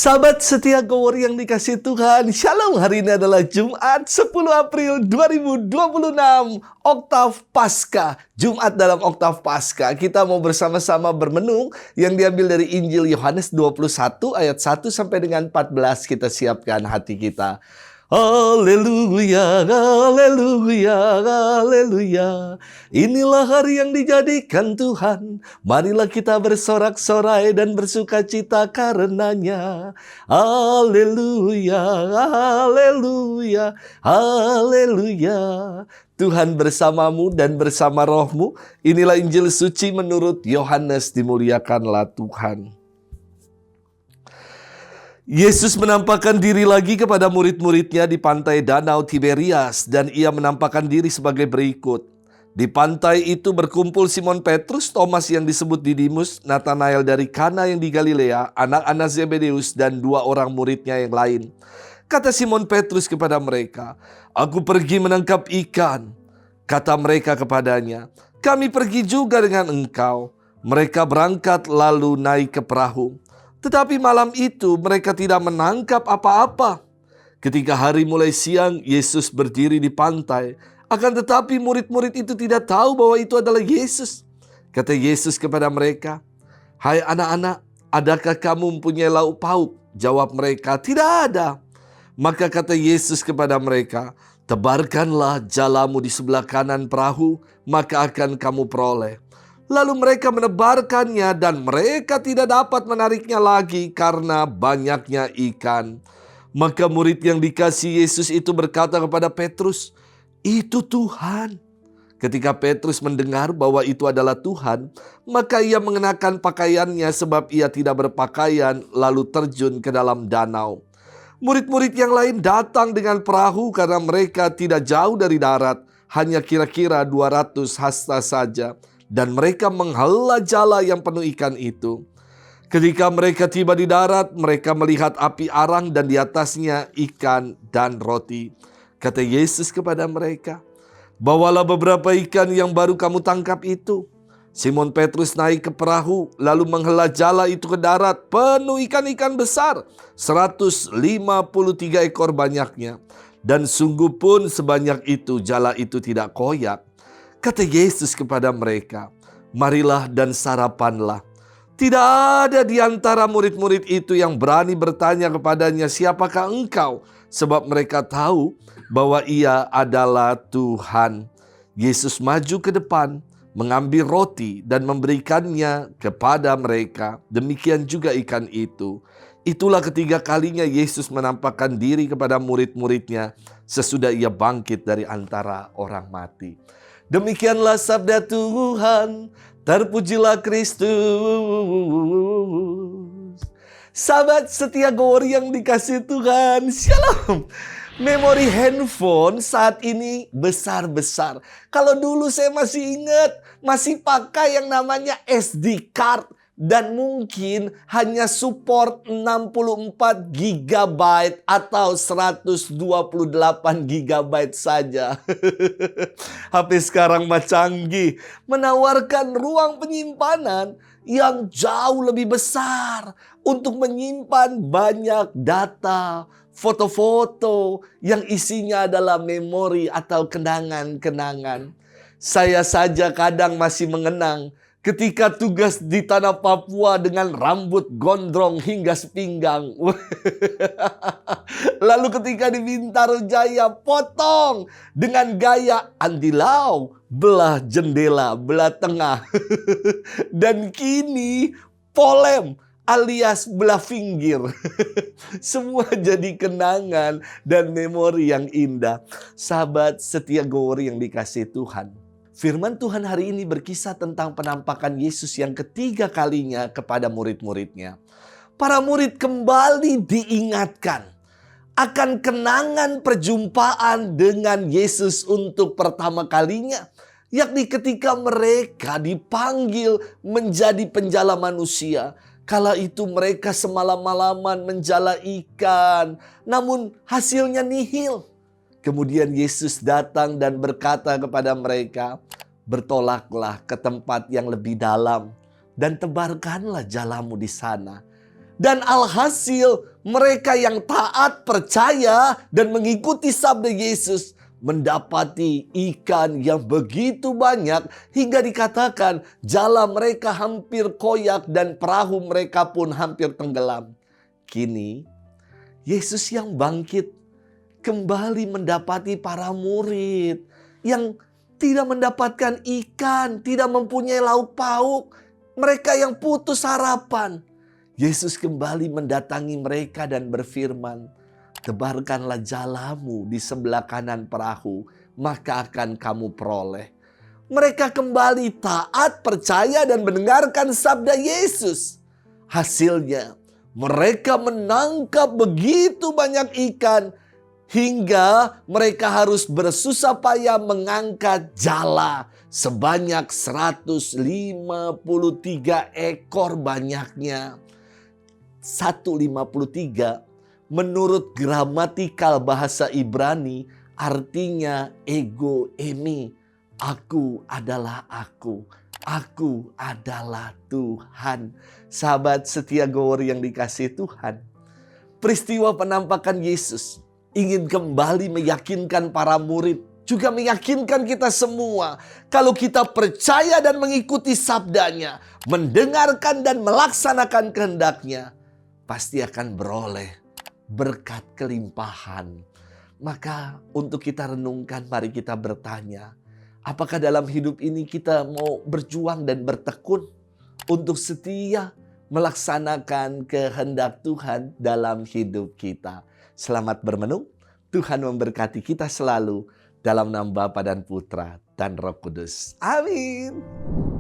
Sahabat setia Go Warrior yang dikasih Tuhan, Shalom. Hari ini adalah Jumat 10 April 2026, Oktav Paskah. Jumat dalam Oktav Paskah, kita mau bersama-sama bermenung yang diambil dari Injil Yohanes 21 ayat 1 sampai dengan 14. Kita siapkan hati kita. Haleluya, haleluya, haleluya. Inilah hari yang dijadikan Tuhan. Marilah kita bersorak-sorai dan bersuka cita karenanya. Haleluya, haleluya, haleluya. Tuhan bersamamu dan bersama rohmu. Inilah Injil suci menurut Yohanes, dimuliakanlah Tuhan. Yesus menampakkan diri lagi kepada murid-muridnya di pantai Danau Tiberias, dan ia menampakkan diri sebagai berikut. Di pantai itu berkumpul Simon Petrus, Thomas yang disebut Didimus, Natanael dari Kana yang di Galilea, anak-anak Zebedeus, dan dua orang muridnya yang lain. Kata Simon Petrus kepada mereka, "Aku pergi menangkap ikan." Kata mereka kepadanya, "Kami pergi juga dengan engkau." Mereka berangkat lalu naik ke perahu. Tetapi malam itu mereka tidak menangkap apa-apa. Ketika hari mulai siang, Yesus berdiri di pantai. Akan tetapi murid-murid itu tidak tahu bahwa itu adalah Yesus. Kata Yesus kepada mereka, "Hai anak-anak, adakah kamu mempunyai lauk pauk?" Jawab mereka, "Tidak ada." Maka kata Yesus kepada mereka, "Tebarkanlah jalamu di sebelah kanan perahu, maka akan kamu peroleh." Lalu mereka menebarkannya dan mereka tidak dapat menariknya lagi karena banyaknya ikan. Maka murid yang dikasihi Yesus itu berkata kepada Petrus, "Itu Tuhan." Ketika Petrus mendengar bahwa itu adalah Tuhan, maka ia mengenakan pakaiannya sebab ia tidak berpakaian, lalu terjun ke dalam danau. Murid-murid yang lain datang dengan perahu karena mereka tidak jauh dari darat, hanya kira-kira 200 hasta saja. Dan mereka menghela jala yang penuh ikan itu. Ketika mereka tiba di darat, mereka melihat api arang dan di atasnya ikan dan roti. Kata Yesus kepada mereka, "Bawalah beberapa ikan yang baru kamu tangkap itu." Simon Petrus naik ke perahu, lalu menghela jala itu ke darat, penuh ikan-ikan besar, 153 ekor banyaknya. Dan sungguh pun sebanyak itu jala itu tidak koyak. Kata Yesus kepada mereka, "Marilah dan sarapanlah." Tidak ada di antara murid-murid itu yang berani bertanya kepadanya, "Siapakah engkau?" Sebab mereka tahu bahwa ia adalah Tuhan. Yesus maju ke depan, mengambil roti dan memberikannya kepada mereka. Demikian juga ikan itu. Itulah ketiga kalinya Yesus menampakkan diri kepada murid-muridnya sesudah ia bangkit dari antara orang mati. Demikianlah sabda Tuhan, terpujilah Kristus. Sahabat setia Go Warrior yang dikasih Tuhan, Shalom. Memori handphone saat ini besar-besar. Kalau dulu saya masih ingat, masih pakai yang namanya SD card. Dan mungkin hanya support 64 GB atau 128 GB saja. HP sekarang mah canggih, menawarkan ruang penyimpanan yang jauh lebih besar untuk menyimpan banyak data, foto-foto yang isinya adalah memori atau kenangan-kenangan. Saya saja kadang masih mengenang ketika tugas di tanah Papua dengan rambut gondrong hingga sepinggang. Lalu ketika di Bintaro Jaya potong dengan gaya andilau, belah jendela, belah tengah. Dan kini polem alias belah pinggir. Semua jadi kenangan dan memori yang indah. Sahabat setia Go Warrior yang dikasihi Tuhan, firman Tuhan hari ini berkisah tentang penampakan Yesus yang ketiga kalinya kepada murid-muridnya. Para murid kembali diingatkan akan kenangan perjumpaan dengan Yesus untuk pertama kalinya, yakni ketika mereka dipanggil menjadi penjala manusia. Kala itu mereka semalam-malaman menjala ikan, namun hasilnya nihil. Kemudian Yesus datang dan berkata kepada mereka, "Bertolaklah ke tempat yang lebih dalam dan tebarkanlah jalamu di sana." Dan alhasil mereka yang taat, percaya, dan mengikuti sabda Yesus mendapati ikan yang begitu banyak hingga dikatakan jala mereka hampir koyak dan perahu mereka pun hampir tenggelam. Kini Yesus yang bangkit kembali mendapati para murid yang tidak mendapatkan ikan, tidak mempunyai lauk pauk. Mereka yang putus harapan. Yesus kembali mendatangi mereka dan berfirman, tebarkanlah jalamu di sebelah kanan perahu, maka akan kamu peroleh. Mereka kembali taat, percaya, dan mendengarkan sabda Yesus. Hasilnya, mereka menangkap begitu banyak ikan, hingga mereka harus bersusah payah mengangkat jala sebanyak 153 ekor banyaknya. 153 menurut gramatikal bahasa Ibrani artinya ego emi. Aku adalah aku. Aku adalah Tuhan. Sahabat setia Gowor yang dikasihi Tuhan. Peristiwa penampakan Yesus ingin kembali meyakinkan para murid. Juga meyakinkan kita semua. Kalau kita percaya dan mengikuti sabdanya. Mendengarkan dan melaksanakan kehendaknya. Pasti akan beroleh berkat kelimpahan. Maka untuk kita renungkan, mari kita bertanya. Apakah dalam hidup ini kita mau berjuang dan bertekun untuk setia melaksanakan kehendak Tuhan dalam hidup kita. Selamat bermenung. Tuhan memberkati kita selalu dalam nama Bapa dan Putra dan Roh Kudus. Amin.